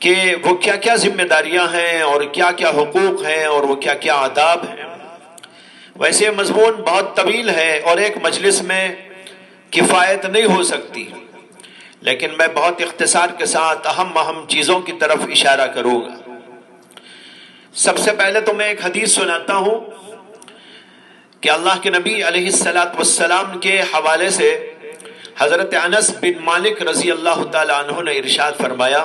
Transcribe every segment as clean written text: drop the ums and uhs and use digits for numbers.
کہ وہ کیا کیا ذمہ داریاں ہیں اور کیا کیا حقوق ہیں اور وہ کیا کیا آداب ہیں۔ ویسے مضمون بہت طویل ہے اور ایک مجلس میں کفایت نہیں ہو سکتی، لیکن میں بہت اختصار کے ساتھ اہم چیزوں کی طرف اشارہ کروں گا۔ سب سے پہلے تو میں ایک حدیث سناتا ہوں کہ اللہ کے نبی علیہ السلام کے حوالے سے حضرت انس بن مالک رضی اللہ تعالی عنہ نے ارشاد فرمایا،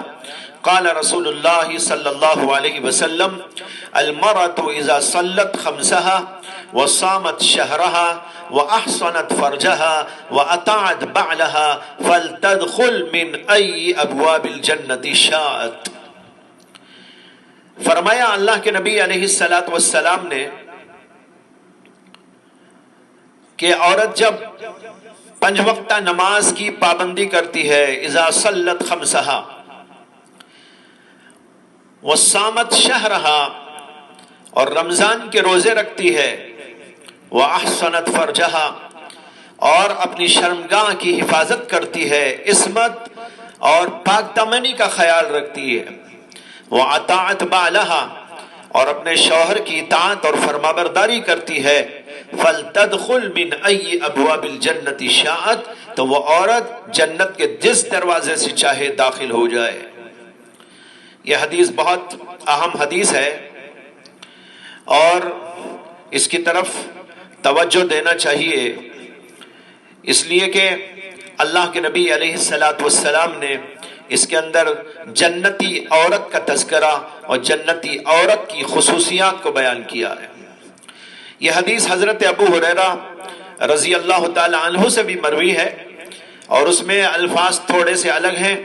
قال رسول اللہ صلی اللہ علیہ وسلم، المرأة اذا صلت خمسها وصامت شهرها واحصنت فرجها واطاعت بعلها فلتدخل من اي ابواب الجنة شاءت۔ فرمایا اللہ کے نبی علیہ السلام نے کہ عورت جب 5 وقتہ نماز کی پابندی کرتی ہے، اذا صلت خمسہا وصامت شہرہا، اور رمضان کے روزے رکھتی ہے، واحسنت فرجہا، اور اپنی شرمگاہ کی حفاظت کرتی ہے، عصمت اور پاک دامنی کا خیال رکھتی ہے، واطاعت بعلہا، اور اپنے شوہر کی اطاعت اور فرمانبرداری کرتی ہے، فلتدخل من ای ابواب الجنت شاءت، تو وہ عورت جنت کے جس دروازے سے چاہے داخل ہو جائے۔ یہ حدیث بہت اہم حدیث ہے اور اس کی طرف توجہ دینا چاہیے، اس لیے کہ اللہ کے نبی علیہ السلام نے اس کے اندر جنتی عورت کا تذکرہ اور جنتی عورت کی خصوصیات کو بیان کیا ہے۔ یہ حدیث حضرت ابو ہریرہ رضی اللہ تعالی عنہ سے بھی مروی ہے اور اس میں الفاظ تھوڑے سے الگ ہیں۔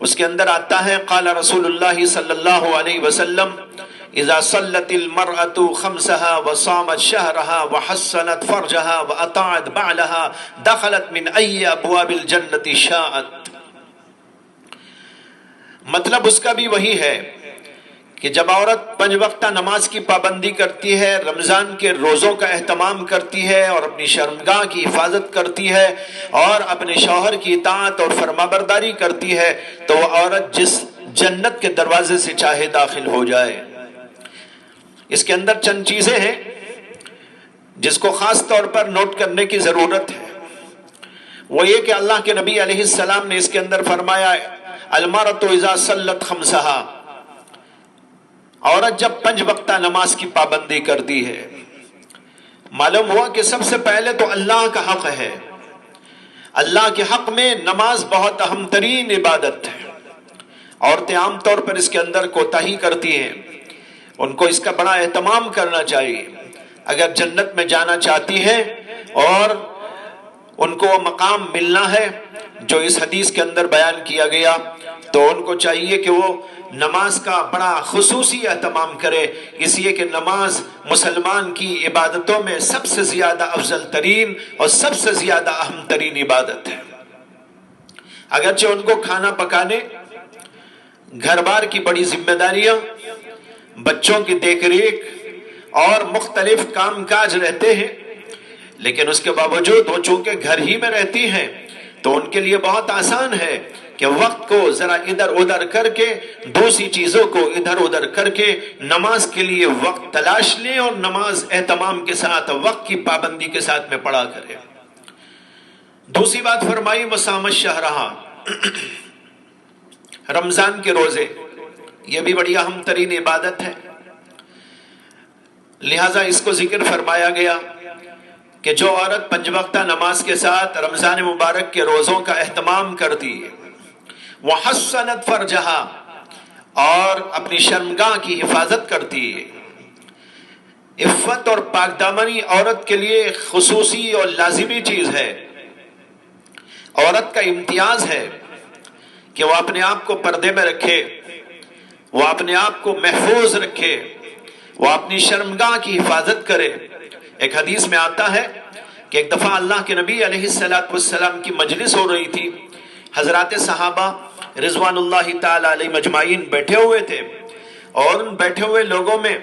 اس کے اندر آتا ہے، قال رسول اللہ صلی اللہ علیہ وسلم، اذا صلت المرأة خمسها وصامت شهرها وحسنت فرجها واطاعت بعلها دخلت من اي ابواب الجنة شاءت۔ مطلب اس کا بھی وہی ہے کہ جب عورت 5 وقتہ نماز کی پابندی کرتی ہے، رمضان کے روزوں کا اہتمام کرتی ہے اور اپنی شرمگاہ کی حفاظت کرتی ہے اور اپنے شوہر کی اطاعت اور فرمانبرداری کرتی ہے، تو وہ عورت جس جنت کے دروازے سے چاہے داخل ہو جائے۔ اس کے اندر چند چیزیں ہیں جس کو خاص طور پر نوٹ کرنے کی ضرورت ہے۔ وہ یہ کہ اللہ کے نبی علیہ السلام نے اس کے اندر فرمایا، المرأة اذا صلت خمسہا، عورت جب 5 وقتہ نماز کی پابندی کرتی ہے، معلوم ہوا کہ سب سے پہلے تو اللہ کا حق ہے۔ اللہ کے حق میں نماز بہت اہم ترین عبادت ہے۔ عورتیں عام طور پر اس کے اندر کوتاہی کرتی ہیں، ان کو اس کا بڑا اہتمام کرنا چاہیے۔ اگر جنت میں جانا چاہتی ہیں اور ان کو وہ مقام ملنا ہے جو اس حدیث کے اندر بیان کیا گیا، تو ان کو چاہیے کہ وہ نماز کا بڑا خصوصی اہتمام کرے، اس لیے کہ نماز مسلمان کی عبادتوں میں سب سے زیادہ افضل ترین اور سب سے زیادہ اہم ترین عبادت ہے۔ اگرچہ ان کو کھانا پکانے، گھر بار کی بڑی ذمہ داریاں، بچوں کی دیکھ ریکھ اور مختلف کام کاج رہتے ہیں، لیکن اس کے باوجود وہ چونکہ گھر ہی میں رہتی ہیں تو ان کے لیے بہت آسان ہے کہ وقت کو ذرا ادھر ادھر کر کے، دوسری چیزوں کو ادھر ادھر کر کے نماز کے لیے وقت تلاش لیں اور نماز اہتمام کے ساتھ، وقت کی پابندی کے ساتھ میں پڑھا کریں۔ دوسری بات فرمائی، وصامت شہرہا، رمضان کے روزے، یہ بھی بڑی اہم ترین عبادت ہے، لہٰذا اس کو ذکر فرمایا گیا کہ جو عورت 5 وقتہ نماز کے ساتھ رمضان مبارک کے روزوں کا اہتمام کرتی ہے، وحسنت فرجہا، اور اپنی شرمگاہ کی حفاظت کرتی ہے۔ عفت اور پاک دامنی عورت کے لیے خصوصی اور لازمی چیز ہے۔ عورت کا امتیاز ہے کہ وہ اپنے آپ کو پردے میں رکھے، وہ اپنے آپ کو محفوظ رکھے، وہ اپنی شرمگاہ کی حفاظت کرے۔ ایک حدیث میں آتا ہے کہ ایک دفعہ اللہ کے نبی علیہ السلام کی مجلس ہو رہی تھی، حضرات صحابہ رضوان اللہ تعالی علیہ مجمعین بیٹھے ہوئے تھے، اور ان بیٹھے ہوئے لوگوں میں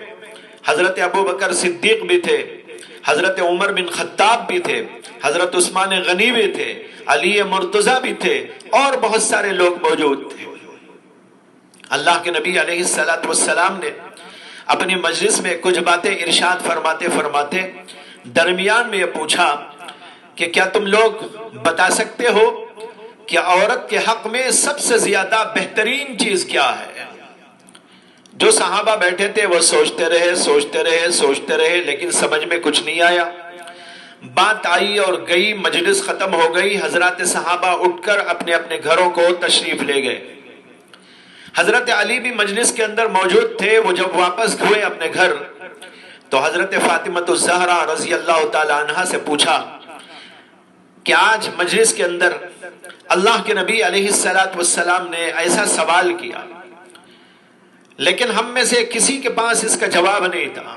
حضرت ابو بکر صدیق بھی تھے، حضرت عمر بن خطاب بھی تھے، حضرت عثمان غنی بھی تھے، علی مرتضیٰ بھی تھے، اور بہت سارے لوگ موجود تھے۔ اللہ کے نبی علیہ الصلوۃ والسلام نے اپنی مجلس میں کچھ باتیں ارشاد فرماتے فرماتے درمیان میں یہ پوچھا کہ کیا تم لوگ بتا سکتے ہو کہ عورت کے حق میں سب سے زیادہ بہترین چیز کیا ہے؟ جو صحابہ بیٹھے تھے وہ سوچتے رہے لیکن سمجھ میں کچھ نہیں آیا۔ بات آئی اور گئی، مجلس ختم ہو گئی، حضرات صحابہ اٹھ کر اپنے اپنے گھروں کو تشریف لے گئے۔ حضرت علی بھی مجلس کے اندر موجود تھے۔ وہ جب واپس ہوئے اپنے گھر تو حضرت فاطمۃ الزہرا رضی اللہ تعالی عنہا سے پوچھا کہ آج مجلس کے اندر اللہ کے نبی علیہ الصلوۃ والسلام نے ایسا سوال کیا لیکن ہم میں سے کسی کے پاس اس کا جواب نہیں تھا۔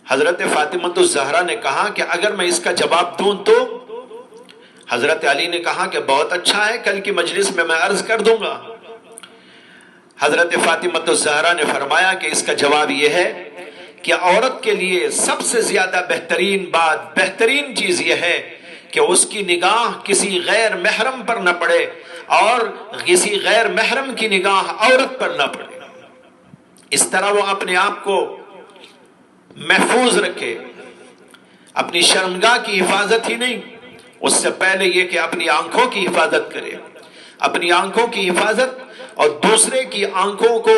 حضرت فاطمۃ الزہرا نے کہا کہ اگر میں اس کا جواب دوں تو؟ حضرت علی نے کہا کہ بہت اچھا ہے، کل کی مجلس میں عرض کر دوں گا۔ حضرت فاطمۃ الزہرا نے فرمایا کہ اس کا جواب یہ ہے کہ عورت کے لیے سب سے زیادہ بہترین بات، بہترین چیز یہ ہے کہ اس کی نگاہ کسی غیر محرم پر نہ پڑے اور کسی غیر محرم کی نگاہ عورت پر نہ پڑے۔ اس طرح وہ اپنے آپ کو محفوظ رکھے، اپنی شرمگاہ کی حفاظت ہی نہیں، اس سے پہلے یہ کہ اپنی آنکھوں کی حفاظت کرے، اپنی آنکھوں کی حفاظت اور دوسرے کی آنکھوں کو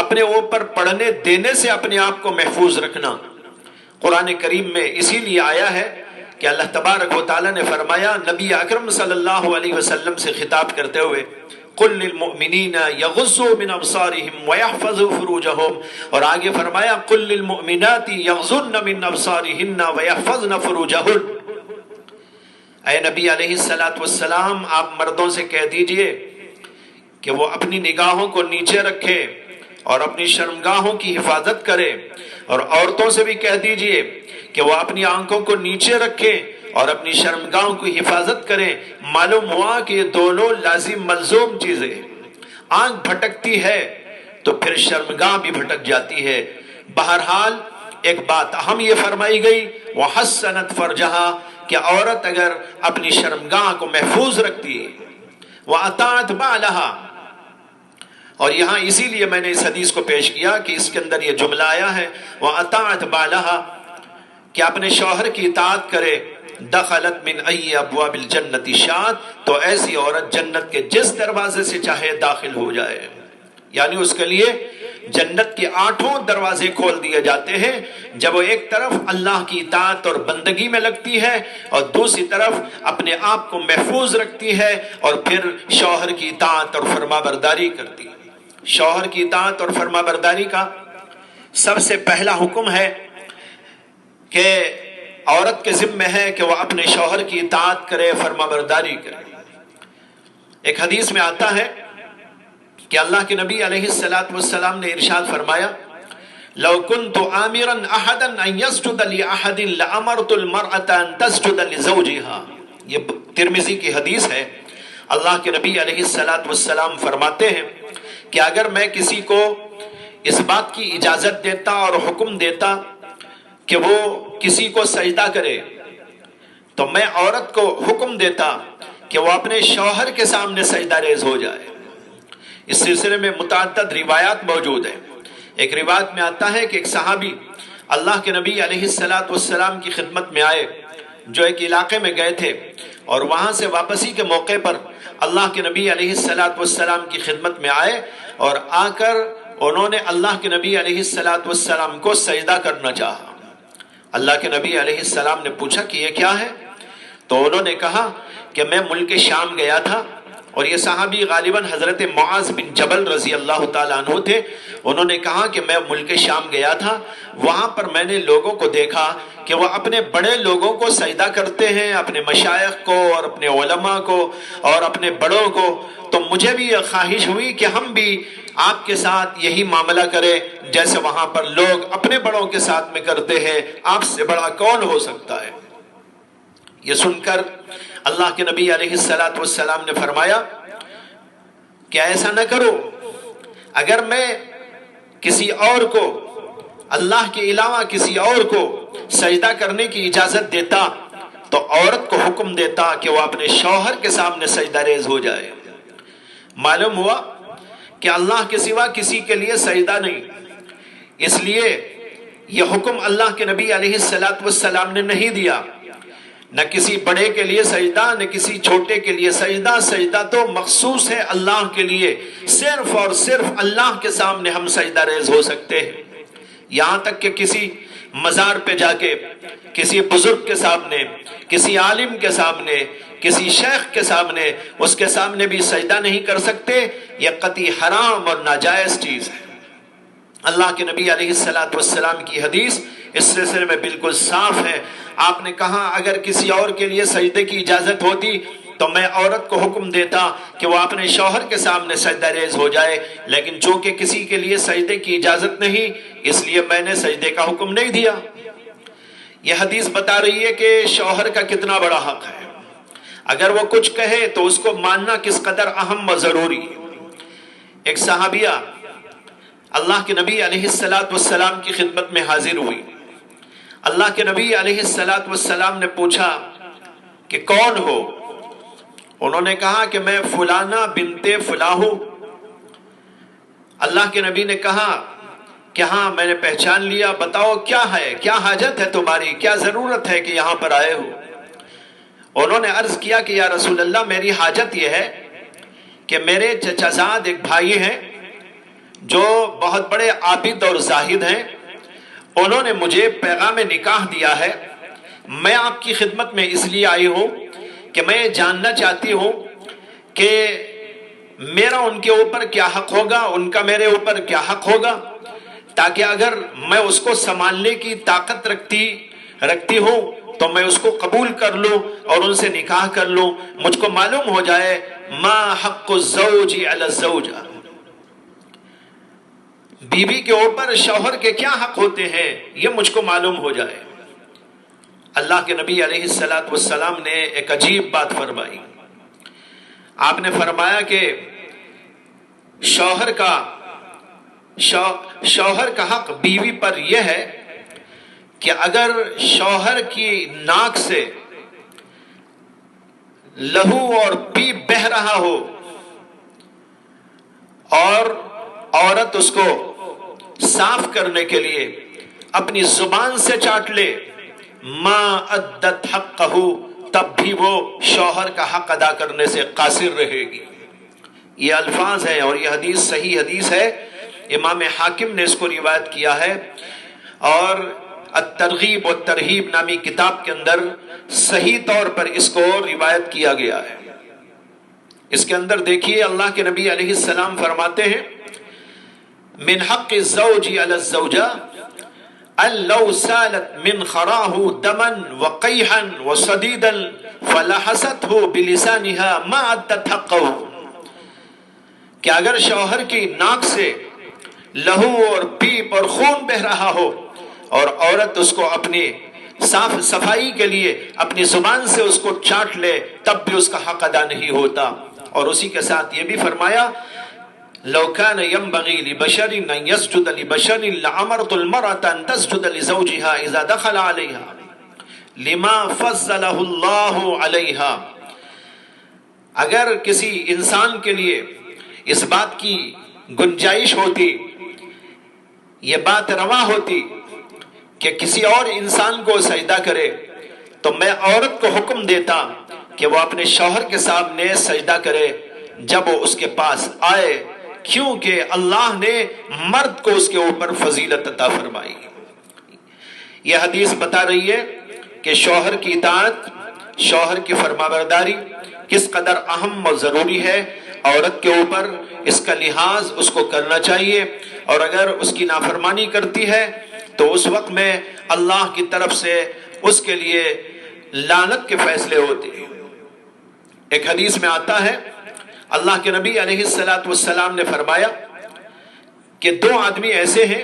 اپنے اوپر پڑنے دینے سے اپنے آپ کو محفوظ رکھنا۔ قرآن کریم میں اسی لیے آیا ہے کہ اللہ تبارک و تعالیٰ نے فرمایا نبی اکرم صلی اللہ علیہ وسلم سے خطاب کرتے ہوئے قل للمؤمنین یغضوا من ابصارهم ويحفظوا فروجهم، اور آگے فرمایا قل للمؤمنات یغضن من ابصارهن ويحفظن فروجهن۔ اے نبی علیہ الصلوۃ والسلام، آپ مردوں سے کہہ دیجئے کہ وہ اپنی نگاہوں کو نیچے رکھے اور اپنی شرمگاہوں کی حفاظت کرے، اور عورتوں سے بھی کہہ دیجئے کہ وہ اپنی آنکھوں کو نیچے رکھے اور اپنی شرمگاہوں کی حفاظت کریں۔ معلوم ہوا کہ یہ دونوں لازم ملزوم چیزیں، آنکھ بھٹکتی ہے تو پھر شرمگاہ بھی بھٹک جاتی ہے۔ بہرحال ایک بات اہم یہ فرمائی گئی وَحَسَّنَتْ فَرْجَهَا، کہ عورت اگر اپنی شرمگاہ کو محفوظ رکھتی ہے وَأَطَاعَتْ بَعْلَهَا، اور یہاں اسی لیے میں نے اس حدیث کو پیش کیا کہ اس کے اندر یہ جملہ آیا ہے وَأَطَاعَتْ بَعْلَهَا، کہ اپنے شوہر کی اطاعت کرے، دخلت من ای ابواب الجنت شاءت، تو ایسی عورت جنت کے جس دروازے سے چاہے داخل ہو جائے، یعنی اس کے لیے جنت کے 8 دروازے کھول دیے جاتے ہیں جب وہ ایک طرف اللہ کی اطاعت اور بندگی میں لگتی ہے اور دوسری طرف اپنے آپ کو محفوظ رکھتی ہے اور پھر شوہر کی اطاعت اور فرمانبرداری کرتی ہے۔ شوہر کی اطاعت اور فرمانبرداری کا سب سے پہلا حکم ہے کہ عورت کے ذمہ ہے کہ وہ اپنے شوہر کی اطاعت کرے، فرمانبرداری کرے۔ ایک حدیث میں آتا ہے کہ اللہ کے نبی علیہ الصلوۃ والسلام نے ارشاد فرمایا لو كنت آمرا احدا ان يسجد لاحد لامرت المرأة ان تسجد لزوجها، یہ ترمذی کی حدیث ہے۔ اللہ کے نبی علیہ الصلوۃ والسلام فرماتے ہیں کہ اگر میں کسی کو اس بات کی اجازت دیتا اور حکم دیتا کہ وہ کسی کو سجدہ کرے تو میں عورت کو حکم دیتا کہ وہ اپنے شوہر کے سامنے سجدہ ریز ہو جائے۔ اس سلسلے میں متعدد روایات موجود ہیں۔ ایک روایت میں آتا ہے کہ ایک صحابی اللہ کے نبی علیہ الصلوۃ والسلام کی خدمت میں آئے، جو ایک علاقے میں گئے تھے اور وہاں سے واپسی کے موقع پر اللہ کے نبی علیہ الصلوۃ والسلام کی خدمت میں آئے اور آ کر انہوں نے اللہ کے نبی علیہ الصلوۃ والسلام کو سجدہ کرنا چاہا۔ اللہ کے نبی علیہ السلام نے پوچھا کہ یہ کیا ہے؟ تو انہوں نے کہا کہ میں ملک شام گیا تھا، اور یہ صحابی غالباً حضرت معاذ بن جبل رضی اللہ تعالیٰ عنہ تھے۔ انہوں نے کہا کہ میں ملک شام گیا تھا، وہاں پر میں نے لوگوں کو دیکھا کہ وہ اپنے بڑے لوگوں کو سجدہ کرتے ہیں، اپنے مشائخ کو اور اپنے علماء کو اور اپنے بڑوں کو، تو مجھے بھی یہ خواہش ہوئی کہ ہم بھی آپ کے ساتھ یہی معاملہ کریں جیسے وہاں پر لوگ اپنے بڑوں کے ساتھ میں کرتے ہیں، آپ سے بڑا کون ہو سکتا ہے؟ یہ سن کر اللہ کے نبی علیہ الصلوۃ والسلام نے فرمایا کہ ایسا نہ کرو، اگر میں کسی اور کو اللہ کے علاوہ کسی اور کو سجدہ کرنے کی اجازت دیتا تو عورت کو حکم دیتا کہ وہ اپنے شوہر کے سامنے سجدہ ریز ہو جائے۔ معلوم ہوا کہ اللہ کے سوا کسی کے لیے سجدہ نہیں، اس لیے یہ حکم اللہ کے نبی علیہ السلام نے نہیں دیا، نہ کسی بڑے کے لیے سجدہ نہ کسی چھوٹے کے لیے سجدہ۔ سجدہ تو مخصوص ہے اللہ کے لیے، صرف اور صرف اللہ کے سامنے ہم سجدہ ریز ہو سکتے ہیں۔ یہاں تک کہ کسی مزار پہ جا کے کسی بزرگ کے سامنے، کسی عالم کے سامنے، کسی شیخ کے سامنے، اس کے سامنے بھی سجدہ نہیں کر سکتے، یہ قطعی حرام اور ناجائز چیز ہے۔ اللہ کے نبی علیہ السلام کی حدیث اس سلسلے میں بالکل صاف ہے۔ آپ نے کہا اگر کسی اور کے لیے سجدے کی اجازت ہوتی تو میں عورت کو حکم دیتا کہ وہ اپنے شوہر کے سامنے سجدہ ریز ہو جائے، لیکن چونکہ کسی کے لیے سجدے کی اجازت نہیں، اس لیے میں نے سجدے کا حکم نہیں دیا۔ یہ حدیث بتا رہی ہے کہ شوہر کا کتنا بڑا حق ہے، اگر وہ کچھ کہے تو اس کو ماننا کس قدر اہم و ضروری ہے۔ ایک صحابیہ اللہ کے نبی علیہ السلام کی خدمت میں حاضر ہوئی۔ اللہ کے نبی علیہ السلام نے پوچھا کہ کون ہو؟ انہوں نے کہا کہ میں فلانہ بنت فلاں ہوں۔ اللہ کے نبی نے کہا کہ ہاں میں نے پہچان لیا، بتاؤ کیا ہے، کیا حاجت ہے تمہاری، کیا ضرورت ہے کہ یہاں پر آئے ہو؟ انہوں نے عرض کیا کہ یا رسول اللہ میری حاجت یہ ہے کہ میرے چچا زاد ایک بھائی ہیں جو بہت بڑے عابد اور زاہد ہیں، انہوں نے مجھے پیغام نکاح دیا ہے، میں آپ کی خدمت میں اس لیے آئی ہوں کہ میں جاننا چاہتی ہوں کہ میرا ان کے اوپر کیا حق ہوگا، ان کا میرے اوپر کیا حق ہوگا، تاکہ اگر میں اس کو سنبھالنے کی طاقت رکھتی ہوں تو میں اس کو قبول کر لوں اور ان سے نکاح کر لوں، مجھ کو معلوم ہو جائے ما حق الزوج علی الزوجہ، بیوی کے اوپر شوہر کے کیا حق ہوتے ہیں، یہ مجھ کو معلوم ہو جائے۔ اللہ کے نبی علیہ السلام نے ایک عجیب بات فرمائی۔ آپ نے فرمایا کہ شوہر کا حق بیوی پر یہ ہے کہ اگر شوہر کی ناک سے لہو اور پیپ بہہ رہا ہو اور عورت اس کو صاف کرنے کے لیے اپنی زبان سے چاٹ لے، ما ادت حقہ، تب بھی وہ شوہر کا حق ادا کرنے سے قاصر رہے گی۔ یہ الفاظ ہیں اور یہ حدیث صحیح حدیث ہے، امام حاکم نے اس کو روایت کیا ہے، اور الترغیب والترہیب نامی کتاب کے اندر صحیح طور پر اس کو روایت کیا گیا ہے۔ اس کے اندر دیکھیے اللہ کے نبی علیہ السلام فرماتے ہیں من حق الزوج علی الزوجہ ان لو سالت من خراہ دما وقیحا وصدیدا فلحسته بلسانها ما ادت حقہ، کہ اگر شوہر کی ناک سے لہو اور پیپ اور خون بہ رہا ہو اور عورت اس کو اپنی صفائی کے لیے اپنی زبان سے اس کو چاٹ لے تب بھی اس کا حق ادا نہیں ہوتا۔ اور اسی کے ساتھ یہ بھی فرمایا لو كان ينبغي لبشر ان يسجد لبشر لامرت المرأة ان تسجد لزوجها اذا دخل عليها لما فضله الله عليها، اگر کسی انسان کے لیے اس بات کی گنجائش ہوتی، یہ بات روا ہوتی کہ کسی اور انسان کو سجدہ کرے تو میں عورت کو حکم دیتا کہ وہ اپنے شوہر کے سامنے سجدہ کرے جب وہ اس کے پاس آئے، کیونکہ اللہ نے مرد کو اس کے اوپر فضیلت عطا فرمائی۔ یہ حدیث بتا رہی ہے کہ شوہر کی اطاعت، شوہر کی فرمانبرداری کس قدر اہم و ضروری ہے عورت کے اوپر، اس کا لحاظ اس کو کرنا چاہیے، اور اگر اس کی نافرمانی کرتی ہے تو اس وقت میں اللہ کی طرف سے اس کے لیے لعنت کے فیصلے ہوتے ہیں۔ ایک حدیث میں آتا ہے اللہ کے نبی علیہ السلام نے فرمایا کہ دو آدمی ایسے ہیں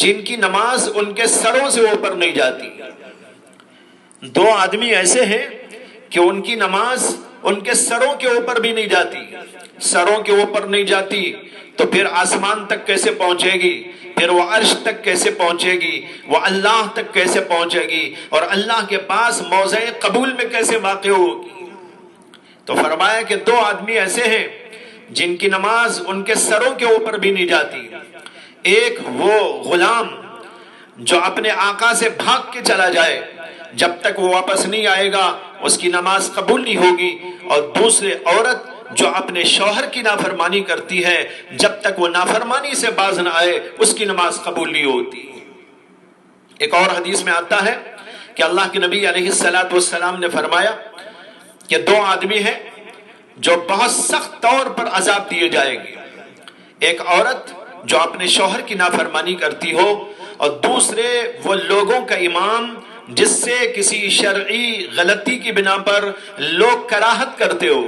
جن کی نماز ان کے سروں سے اوپر نہیں جاتی، دو آدمی ایسے ہیں کہ ان کی نماز ان کے سروں کے اوپر بھی نہیں جاتی، سروں کے اوپر نہیں جاتی تو پھر آسمان تک کیسے پہنچے گی، پھر وہ عرش تک کیسے پہنچے گی، وہ اللہ تک کیسے پہنچے گی، اور اللہ کے پاس موضع قبول میں کیسے واقع ہوگی۔ تو فرمایا کہ دو آدمی ایسے ہیں جن کی نماز ان کے سروں کے اوپر بھی نہیں جاتی، ایک وہ غلام جو اپنے آقا سے بھاگ کے چلا جائے، جب تک وہ واپس نہیں آئے گا اس کی نماز قبول نہیں ہوگی، اور دوسرے عورت جو اپنے شوہر کی نافرمانی کرتی ہے، جب تک وہ نافرمانی سے باز نہ آئے اس کی نماز قبول نہیں ہوتی۔ ایک اور حدیث میں آتا ہے کہ اللہ کے نبی علیہ السلام نے فرمایا کہ دو آدمی ہیں جو بہت سخت طور پر عذاب دیے جائیں گے، ایک عورت جو اپنے شوہر کی نافرمانی کرتی ہو، اور دوسرے وہ لوگوں کا امام جس سے کسی شرعی غلطی کی بنا پر لوگ کراہت کرتے ہو۔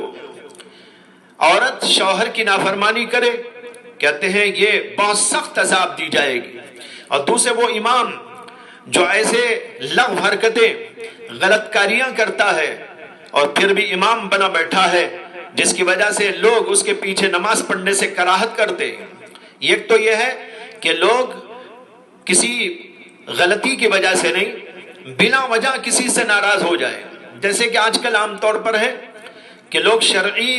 عورت شوہر کی نافرمانی کرے، کہتے ہیں یہ بہت سخت عذاب دی جائے گی، اور دوسرے وہ امام جو ایسے لغو حرکتیں غلط کاریاں کرتا ہے اور پھر بھی امام بنا بیٹھا ہے، جس کی وجہ سے لوگ اس کے پیچھے نماز پڑھنے سے کراہت کرتے ہیں۔ ایک تو یہ ہے کہ لوگ کسی غلطی کی وجہ سے نہیں، بلا وجہ کسی سے ناراض ہو جائے، جیسے کہ آج کل عام طور پر ہے کہ لوگ شرعی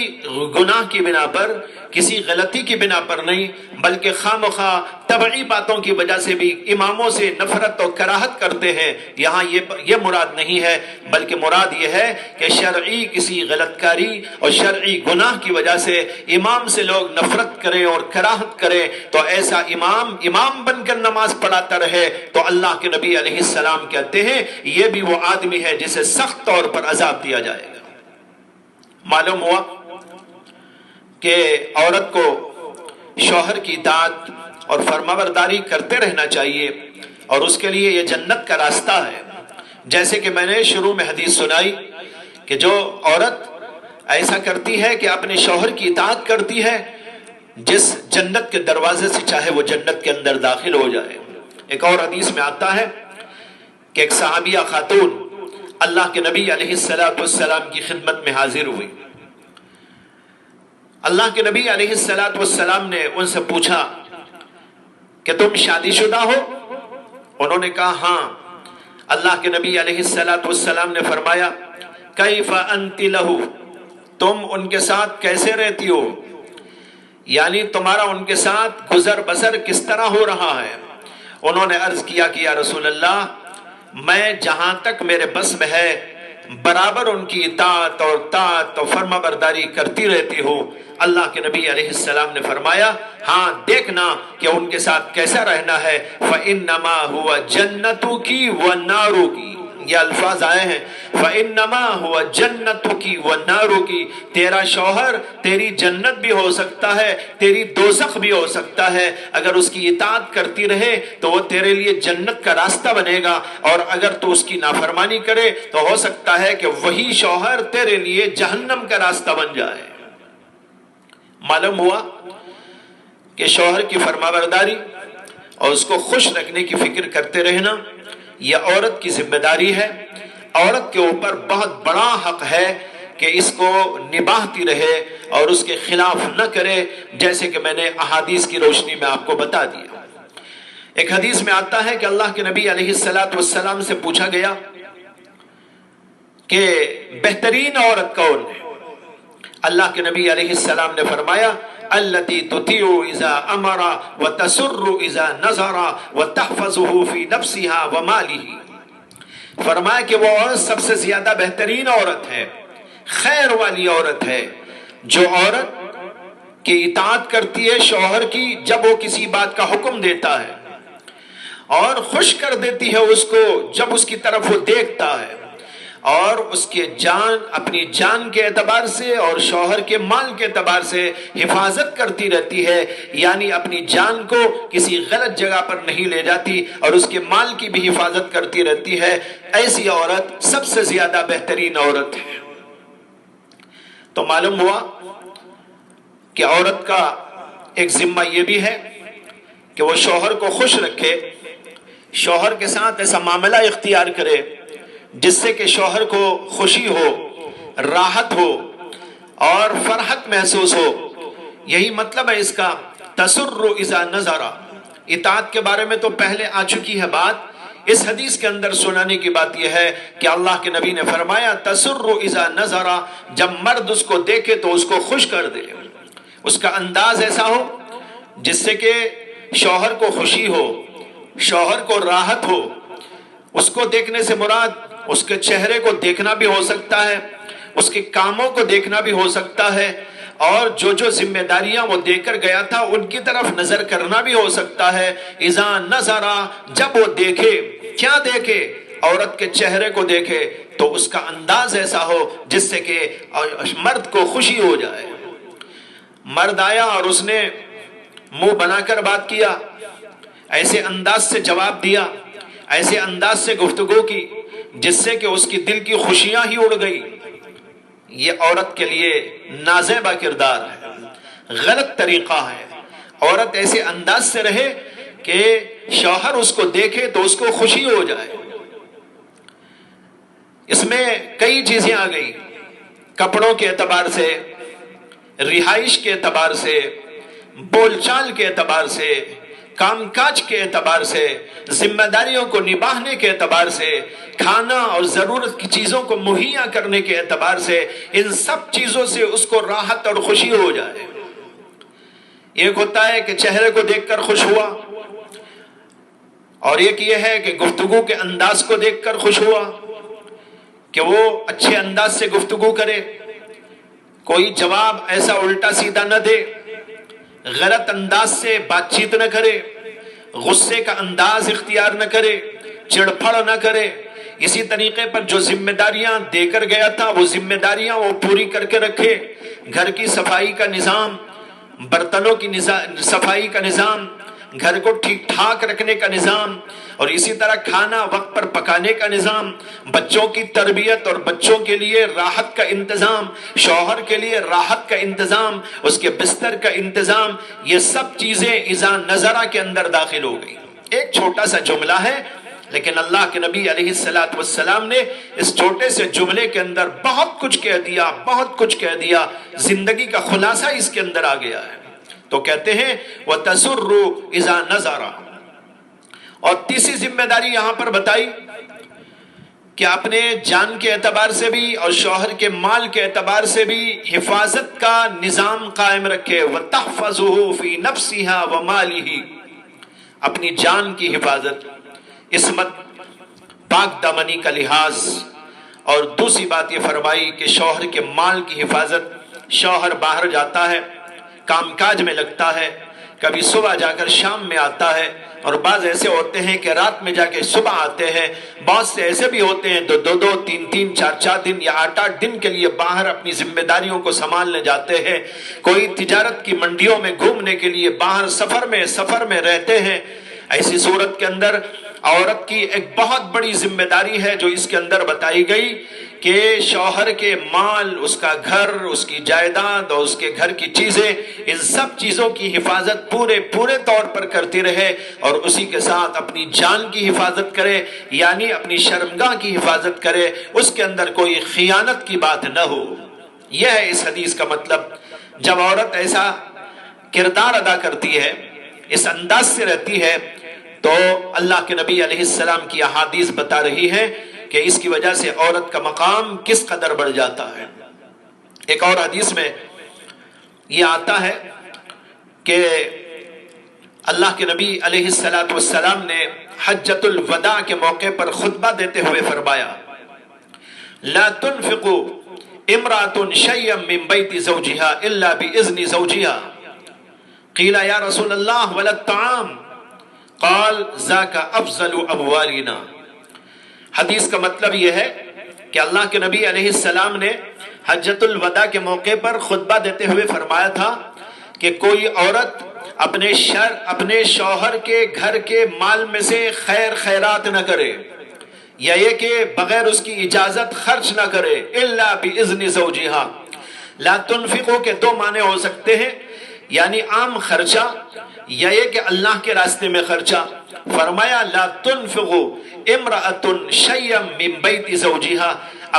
گناہ کی بنا پر، کسی غلطی کی بنا پر نہیں بلکہ خواہ مخواہ طبعی باتوں کی وجہ سے بھی اماموں سے نفرت اور کراہت کرتے ہیں۔ یہاں یہ مراد نہیں ہے، بلکہ مراد یہ ہے کہ شرعی کسی غلط کاری اور شرعی گناہ کی وجہ سے امام سے لوگ نفرت کریں اور کراہت کریں، تو ایسا امام بن کر نماز پڑھاتا رہے، تو اللہ کے نبی علیہ السلام کہتے ہیں یہ بھی وہ آدمی ہے جسے سخت طور پر عذاب دیا جائے گا۔ معلوم ہوا کہ عورت کو شوہر کی اطاعت اور فرمانبرداری کرتے رہنا چاہیے، اور اس کے لیے یہ جنت کا راستہ ہے۔ جیسے کہ میں نے شروع میں حدیث سنائی کہ جو عورت ایسا کرتی ہے کہ اپنے شوہر کی اطاعت کرتی ہے، جس جنت کے دروازے سے چاہے وہ جنت کے اندر داخل ہو جائے۔ ایک اور حدیث میں آتا ہے کہ ایک صحابیہ خاتون اللہ کے نبی علیہ السلام کی خدمت میں حاضر ہوئی۔ اللہ کے نبی علیہ السلام نے ان سے پوچھا کہ تم شادی شدہ ہو؟ انہوں نے کہا ہاں۔ اللہ کے نبی علیہ السلام نے فرمایا کیف انت لہو، تم ان کے ساتھ کیسے رہتی ہو، یعنی تمہارا ان کے ساتھ گزر بسر کس طرح ہو رہا ہے؟ انہوں نے عرض کیا کہ یا رسول اللہ، میں جہاں تک میرے بس میں ہے برابر ان کی اطاعت اور طاعت اور فرما برداری کرتی رہتی ہوں۔ اللہ کے نبی علیہ السلام نے فرمایا ہاں دیکھنا کہ ان کے ساتھ کیسا رہنا ہے، فَإِنَّمَا هُوَ جَنَّتُكِ وَالنَّارُكِ، یہ الفاظ آئے ہیں فَإِنَّمَا هُوَ جَنَّتُكِ وَالنَّارُكِ، تیرا شوہر تیری جنت بھی ہو سکتا ہے، تیری دوزخ بھی ہو سکتا ہے، اگر اس کی اطاعت کرتی رہے تو وہ تیرے لیے جنت کا راستہ بنے گا، اور اگر تو اس کی نافرمانی کرے تو ہو سکتا ہے کہ وہی شوہر تیرے لیے جہنم کا راستہ بن جائے۔ معلوم ہوا کہ شوہر کی فرمانبرداری اور اس کو خوش رکھنے کی فکر کرتے رہنا یہ عورت کی ذمہ داری ہے۔ عورت کے اوپر بہت بڑا حق ہے کہ اس کو نبھاتی رہے اور اس کے خلاف نہ کرے، جیسے کہ میں نے احادیث کی روشنی میں آپ کو بتا دیا۔ ایک حدیث میں آتا ہے کہ اللہ کے نبی علیہ السلام سے پوچھا گیا کہ بہترین عورت کون ہے؟ اللہ کے نبی علیہ السلام نے فرمایا التی تطیع اذا امر وتسر اذا نظر وتحفظه في نفسها وماله، فرمایا کہ وہ عورت سب سے زیادہ بہترین عورت ہے، خیر والی عورت ہے، جو عورت کی اطاعت کرتی ہے شوہر کی جب وہ کسی بات کا حکم دیتا ہے، اور خوش کر دیتی ہے اس کو جب اس کی طرف وہ دیکھتا ہے، اور اس کے اپنی جان کے اعتبار سے اور شوہر کے مال کے اعتبار سے حفاظت کرتی رہتی ہے، یعنی اپنی جان کو کسی غلط جگہ پر نہیں لے جاتی اور اس کے مال کی بھی حفاظت کرتی رہتی ہے، ایسی عورت سب سے زیادہ بہترین عورت ہے۔ تو معلوم ہوا کہ عورت کا ایک ذمہ یہ بھی ہے کہ وہ شوہر کو خوش رکھے، شوہر کے ساتھ ایسا معاملہ اختیار کرے جس سے کہ شوہر کو خوشی ہو، راحت ہو اور فرحت محسوس ہو۔ یہی مطلب ہے اس کا تسر اذا نظر۔ اطاعت کے بارے میں تو پہلے آ چکی ہے بات، اس حدیث کے اندر سنانے کی بات یہ ہے کہ اللہ کے نبی نے فرمایا تسر اذا نظر، جب مرد اس کو دیکھے تو اس کو خوش کر دے، اس کا انداز ایسا ہو جس سے کہ شوہر کو خوشی ہو، شوہر کو راحت ہو۔ اس کو دیکھنے سے مراد اس کے چہرے کو دیکھنا بھی ہو سکتا ہے، اس کے کاموں کو دیکھنا بھی ہو سکتا ہے، اور جو ذمہ داریاں وہ دے کر گیا تھا ان کی طرف نظر کرنا بھی ہو سکتا ہے۔ اذا نظر، جب وہ دیکھے، کیا دیکھے؟ عورت کے چہرے کو دیکھے تو اس کا انداز ایسا ہو جس سے کہ مرد کو خوشی ہو جائے۔ مرد آیا اور اس نے منہ بنا کر بات کیا، ایسے انداز سے جواب دیا، ایسے انداز سے گفتگو کی جس سے کہ اس کی دل کی خوشیاں ہی اڑ گئی، یہ عورت کے لیے نازیبا کردار ہے، غلط طریقہ ہے۔ عورت ایسے انداز سے رہے کہ شوہر اس کو دیکھے تو اس کو خوشی ہو جائے۔ اس میں کئی چیزیں آ گئی، کپڑوں کے اعتبار سے، رہائش کے اعتبار سے، بول چال کے اعتبار سے، کام کاج کے اعتبار سے، ذمہ داریوں کو نبھانے کے اعتبار سے، کھانا اور ضرورت کی چیزوں کو مہیا کرنے کے اعتبار سے، ان سب چیزوں سے اس کو راحت اور خوشی ہو جائے۔ ایک ہوتا ہے کہ چہرے کو دیکھ کر خوش ہوا، اور ایک یہ ہے کہ گفتگو کے انداز کو دیکھ کر خوش ہوا، کہ وہ اچھے انداز سے گفتگو کرے، کوئی جواب ایسا الٹا سیدھا نہ دے، غلط انداز سے بات چیت نہ کرے، غصے کا انداز اختیار نہ کرے، چڑپڑ نہ کرے۔ اسی طریقے پر جو ذمہ داریاں دے کر گیا تھا وہ ذمہ داریاں وہ پوری کر کے رکھے۔ گھر کی صفائی کا نظام، برتنوں کی صفائی کا نظام، گھر کو ٹھیک ٹھاک رکھنے کا نظام، اور اسی طرح کھانا وقت پر پکانے کا نظام، بچوں کی تربیت اور بچوں کے لیے راحت کا انتظام، شوہر کے لیے راحت کا انتظام، اس کے بستر کا انتظام، یہ سب چیزیں اذا نظرہ کے اندر داخل ہو گئی۔ ایک چھوٹا سا جملہ ہے، لیکن اللہ کے نبی علیہ السلام نے اس چھوٹے سے جملے کے اندر بہت کچھ کہہ دیا، بہت کچھ کہہ دیا، زندگی کا خلاصہ اس کے اندر آ گیا ہے۔ تو کہتے ہیں وَتَسُرُّ إِذَا نَظَرَ۔ اور تیسری ذمہ داری یہاں پر بتائی کہ اپنے جان کے اعتبار سے بھی اور شوہر کے مال کے اعتبار سے بھی حفاظت کا نظام قائم رکھے۔ وَتَحْفَظُهُ فِي نَفْسِهَا وَمَالِهِ، اپنی جان کی حفاظت، عصمت، پاک دامنی کا لحاظ۔ اور دوسری بات یہ فرمائی کہ شوہر کے مال کی حفاظت۔ شوہر باہر جاتا ہے، کام کاج میں لگتا ہے، کبھی صبح جا کر شام میں آتا ہے، اور بعض ایسے ہوتے ہیں کہ رات میں جا کے صبح آتے ہیں، بہت سے ایسے بھی ہوتے ہیں دو تین چار دن یا 8 دن کے لیے باہر اپنی ذمہ داریوں کو سنبھالنے جاتے ہیں۔ کوئی تجارت کی منڈیوں میں گھومنے کے لیے باہر سفر میں رہتے ہیں۔ ایسی صورت کے اندر عورت کی ایک بہت بڑی ذمہ داری ہے جو اس کے اندر بتائی گئی کہ شوہر کے مال، اس کا گھر، اس کی جائیداد اور اس کے گھر کی چیزیں، ان سب چیزوں کی حفاظت پورے طور پر کرتی رہے، اور اسی کے ساتھ اپنی جان کی حفاظت کرے، یعنی اپنی شرمگاہ کی حفاظت کرے، اس کے اندر کوئی خیانت کی بات نہ ہو۔ یہ ہے اس حدیث کا مطلب۔ جب عورت ایسا کردار ادا کرتی ہے، اس انداز سے رہتی ہے، تو اللہ کے نبی علیہ السلام کی احادیث بتا رہی ہے کہ اس کی وجہ سے عورت کا مقام کس قدر بڑھ جاتا ہے۔ ایک اور حدیث میں یہ آتا ہے کہ اللہ کے نبی علیہ السلام نے حجۃ الوداع کے موقع پر خطبہ دیتے ہوئے فرمایا، لا تنفق امرأة شيئا من بيت زوجها الا بإذن زوجها قيل يا رسول الله ولا الطعام قال ذاك افضل اموالنا۔ حدیث کا مطلب یہ ہے کہ اللہ کے نبی علیہ السلام نے حجۃ الوداع کے موقع پر خطبہ دیتے ہوئے فرمایا تھا کہ کوئی عورت اپنے شوہر کے گھر کے مال میں سے خیرات نہ کرے، یا یہ کہ بغیر اس کی اجازت خرچ نہ کرے، الا باذن زوجها۔ لا تنفقو کے 2 معنی ہو سکتے ہیں، یعنی عام خرچہ، یا یہ کہ اللہ کے راستے میں خرچہ۔ فرمایا لا تنفقو امرأة شیئا من بیت زوجها،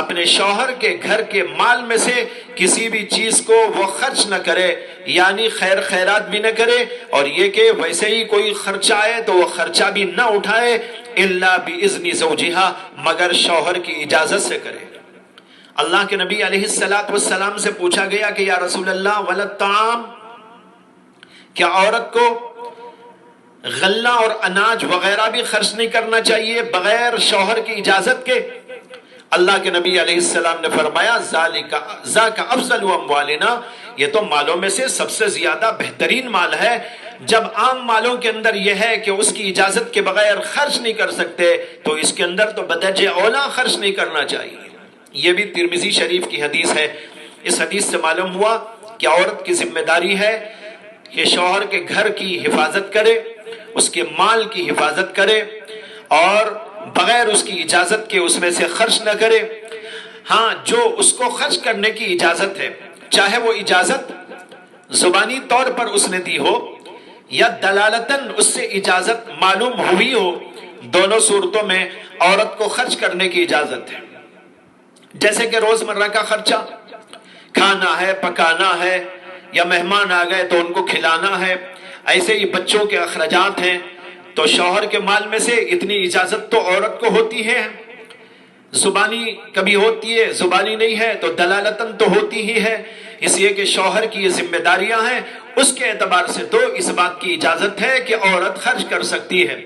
اپنے شوہر کے گھر کے مال میں سے کسی بھی چیز کو وہ خرچ نہ کرے، یعنی خیرات بھی نہ کرے، اور یہ کہ ویسے ہی کوئی خرچہ آئے تو وہ خرچہ بھی نہ اٹھائے، الا باذن زوجها، مگر شوہر کی اجازت سے کرے۔ اللہ کے نبی علیہ السلام سے پوچھا گیا کہ یا رسول اللہ ولا الطعام، کیا عورت کو غلہ اور اناج وغیرہ بھی خرچ نہیں کرنا چاہیے بغیر شوہر کی اجازت کے؟ اللہ کے نبی علیہ السلام نے فرمایا ذاک افضل اموالنا، یہ تو مالوں میں سے سب سے زیادہ بہترین مال ہے۔ جب عام مالوں کے اندر یہ ہے کہ اس کی اجازت کے بغیر خرچ نہیں کر سکتے، تو اس کے اندر تو بدرجہ اولا خرچ نہیں کرنا چاہیے۔ یہ بھی ترمذی شریف کی حدیث ہے۔ اس حدیث سے معلوم ہوا کہ عورت کی ذمہ داری ہے کہ شوہر کے گھر کی حفاظت کرے، اس کے مال کی حفاظت کرے، اور بغیر اس کی اجازت کے اس میں سے خرچ نہ کرے۔ ہاں، جو اس کو خرچ کرنے کی اجازت ہے، چاہے وہ اجازت زبانی طور پر اس نے دی ہو یا دلالتاً اس سے اجازت معلوم ہوئی ہو، دونوں صورتوں میں عورت کو خرچ کرنے کی اجازت ہے۔ جیسے کہ روزمرہ کا خرچہ، کھانا ہے، پکانا ہے، یا مہمان آ گئے تو ان کو کھلانا ہے، ایسے ہی بچوں کے اخراجات ہیں، تو شوہر کے مال میں سے اتنی اجازت تو عورت کو ہوتی ہے۔ زبانی کبھی ہوتی ہے، زبانی نہیں ہے تو دلالتاً تو ہوتی ہی ہے۔ اس لیے کہ شوہر کی یہ ذمہ داریاں ہیں، اس کے اعتبار سے تو اس بات کی اجازت ہے کہ عورت خرچ کر سکتی ہے۔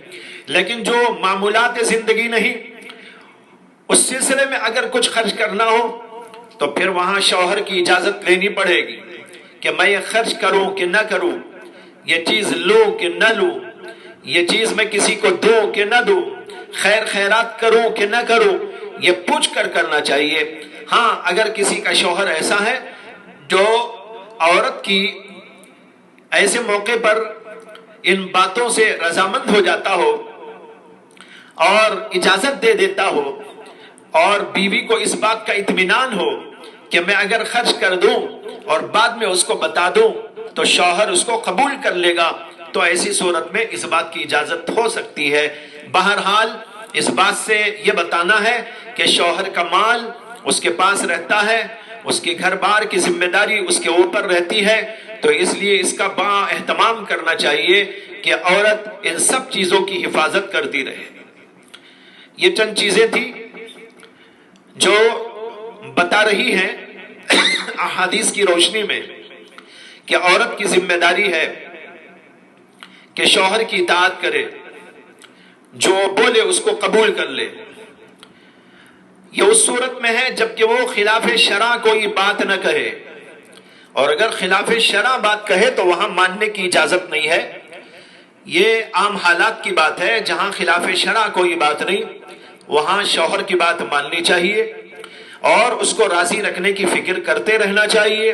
لیکن جو معمولات زندگی نہیں، اس سلسلے میں اگر کچھ خرچ کرنا ہو تو پھر وہاں شوہر کی اجازت لینی پڑے گی کہ میں یہ خرچ کروں کہ نہ کروں، یہ چیز لوں کہ نہ لوں، یہ چیز میں کسی کو دوں کہ نہ دوں، خیر خیرات کروں کہ نہ کروں، یہ پوچھ کر کرنا چاہیے۔ ہاں، اگر کسی کا شوہر ایسا ہے جو عورت کی ایسے موقع پر ان باتوں سے رضامند ہو جاتا ہو اور اجازت دے دیتا ہو، اور بیوی کو اس بات کا اطمینان ہو کہ میں اگر خرچ کر دوں اور بعد میں اس کو بتا دوں تو شوہر اس کو قبول کر لے گا، تو ایسی صورت میں اس بات کی اجازت ہو سکتی ہے۔ بہرحال اس بات سے یہ بتانا ہے کہ شوہر کا مال اس کے پاس رہتا ہے، اس کے گھر بار کی ذمہ داری اس کے اوپر رہتی ہے، تو اس لیے اس کا با اہتمام کرنا چاہیے کہ عورت ان سب چیزوں کی حفاظت کرتی رہے۔ یہ چند چیزیں تھی جو بتا رہی ہیں احادیث کی روشنی میں کہ عورت کی ذمہ داری ہے کہ شوہر کی اطاعت کرے، جو بولے اس کو قبول کر لے۔ یہ اس صورت میں ہے جبکہ وہ خلاف شرع کوئی بات نہ کہے، اور اگر خلاف شرع بات کہے تو وہاں ماننے کی اجازت نہیں ہے۔ یہ عام حالات کی بات ہے، جہاں خلاف شرع کوئی بات نہیں، وہاں شوہر کی بات ماننی چاہیے اور اس کو راضی رکھنے کی فکر کرتے رہنا چاہیے،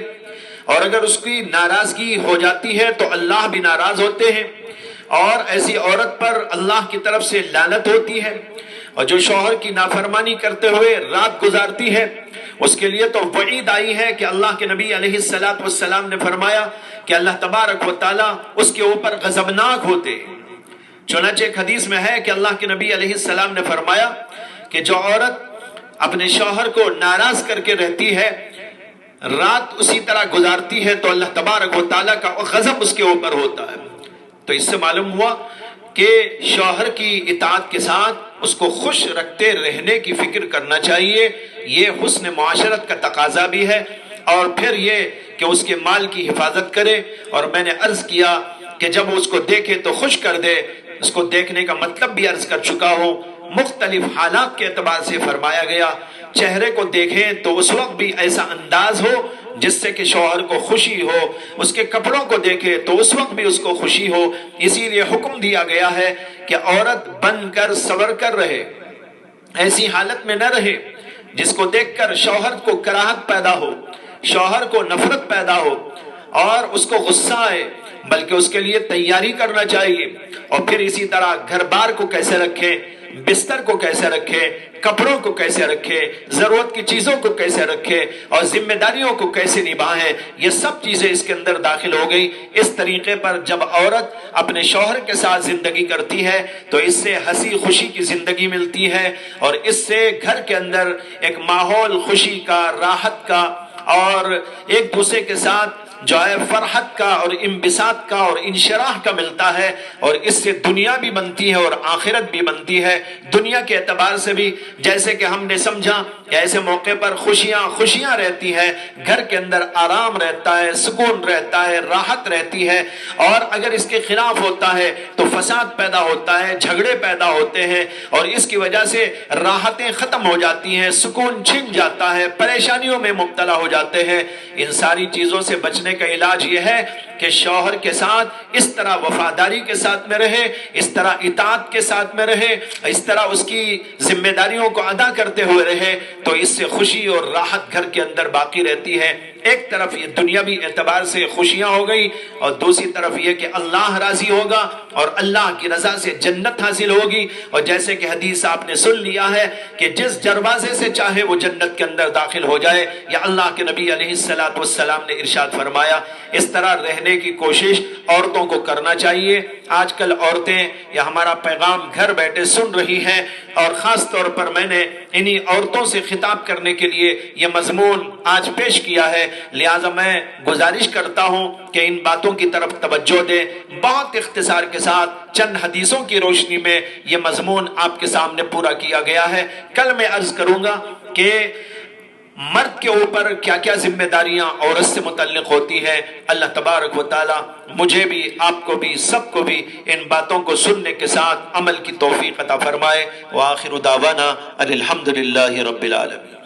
اور اگر اس کی ناراضگی ہو جاتی ہے تو اللہ بھی ناراض ہوتے ہیں، اور ایسی عورت پر اللہ کی طرف سے لعنت ہوتی ہے، اور جو شوہر کی نافرمانی کرتے ہوئے رات گزارتی ہے اس کے لیے تو وعید آئی ہے کہ اللہ کے نبی علیہ السلام نے فرمایا کہ اللہ تبارک و تعالیٰ اس کے اوپر غضبناک ہوتے۔ چنانچہ ایک حدیث میں ہے کہ اللہ کے نبی علیہ السلام نے فرمایا کہ جو عورت اپنے شوہر کو ناراض کر کے رہتی ہے، رات اسی طرح گزارتی ہے، تو اللہ تبارک و تعالیٰ کا غضب اس کے اوپر ہوتا ہے۔ تو اس سے معلوم ہوا کہ شوہر کی اطاعت کے ساتھ اس کو خوش رکھتے رہنے کی فکر کرنا چاہیے، یہ حسن معاشرت کا تقاضا بھی ہے۔ اور پھر یہ کہ اس کے مال کی حفاظت کرے، اور میں نے عرض کیا کہ جب اس کو دیکھے تو خوش کر دے۔ اس کو دیکھنے کا مطلب بھی عرض کر چکا ہوں، مختلف حالات کے اعتبار سے فرمایا گیا۔ چہرے کو دیکھیں تو اس وقت بھی ایسا انداز ہو جس سے کہ شوہر کو خوشی ہو، اس کے کپڑوں کو دیکھے تو اس وقت بھی اس کو خوشی ہو۔ اسی لیے حکم دیا گیا ہے کہ عورت بن کر صبر کر رہے، ایسی حالت میں نہ رہے جس کو دیکھ کر شوہر کو کراہت پیدا ہو، شوہر کو نفرت پیدا ہو اور اس کو غصہ آئے، بلکہ اس کے لیے تیاری کرنا چاہیے۔ اور پھر اسی طرح گھر بار کو کیسے رکھیں، بستر کو کیسے رکھے، کپڑوں کو کیسے رکھے، ضرورت کی چیزوں کو کیسے رکھے، اور ذمہ داریوں کو کیسے نبھائیں، یہ سب چیزیں اس کے اندر داخل ہو گئی۔ اس طریقے پر جب عورت اپنے شوہر کے ساتھ زندگی کرتی ہے تو اس سے ہنسی خوشی کی زندگی ملتی ہے، اور اس سے گھر کے اندر ایک ماحول خوشی کا، راحت کا، اور ایک دوسرے کے ساتھ جو ہے فرحت کا اور انبساط کا اور انشراح کا ملتا ہے، اور اس سے دنیا بھی بنتی ہے اور آخرت بھی بنتی ہے۔ دنیا کے اعتبار سے بھی جیسے کہ ہم نے سمجھا کہ ایسے موقع پر خوشیاں رہتی ہیں، گھر کے اندر آرام رہتا ہے، سکون رہتا ہے، راحت رہتی ہے، اور اگر اس کے خلاف ہوتا ہے تو فساد پیدا ہوتا ہے، جھگڑے پیدا ہوتے ہیں، اور اس کی وجہ سے راحتیں ختم ہو جاتی ہیں، سکون چھن جاتا ہے، پریشانیوں میں مبتلا ہو جاتے ہیں۔ ان ساری چیزوں سے بچنے کا علاج یہ ہے کہ شوہر کے ساتھ اس طرح وفاداری کے ساتھ میں رہے، اس طرح اطاعت کے ساتھ میں رہے، اس طرح اس کی ذمہ داریوں کو ادا کرتے ہوئے رہے، تو اس سے خوشی اور راحت گھر کے اندر باقی رہتی ہے۔ ایک طرف یہ دنیاوی اعتبار سے خوشیاں ہو گئی، اور دوسری طرف یہ کہ اللہ راضی ہوگا اور اللہ کی رضا سے جنت حاصل ہوگی۔ اور جیسے کہ حدیث آپ نے سن لیا ہے کہ جس دروازے سے چاہے وہ جنت کے اندر داخل ہو جائے، یا اللہ کے نبی علیہ السلام نے ارشاد فرمایا۔ اس طرح رہنے کی کوشش عورتوں کو کرنا چاہیے۔ آج کل عورتیں یا ہمارا پیغام گھر بیٹھے سن رہی ہیں، اور خاص طور پر میں نے انہی عورتوں سے خطاب کرنے کے لیے یہ مضمون آج پیش کیا ہے، لہٰذا میں گزارش کرتا ہوں کہ ان باتوں کی طرف توجہ دیں۔ بہت اختصار کے ساتھ چند حدیثوں کی روشنی میں یہ مضمون آپ کے سامنے پورا کیا گیا ہے۔ کل میں عرض کروں گا کہ مرد کے اوپر کیا کیا ذمہ داریاں عورت سے متعلق ہوتی ہیں۔ اللہ تبارک و تعالی مجھے بھی، آپ کو بھی، سب کو بھی ان باتوں کو سننے کے ساتھ عمل کی توفیق عطا فرمائے۔ وآخر دعوانا ان الحمد للہ رب العالمین۔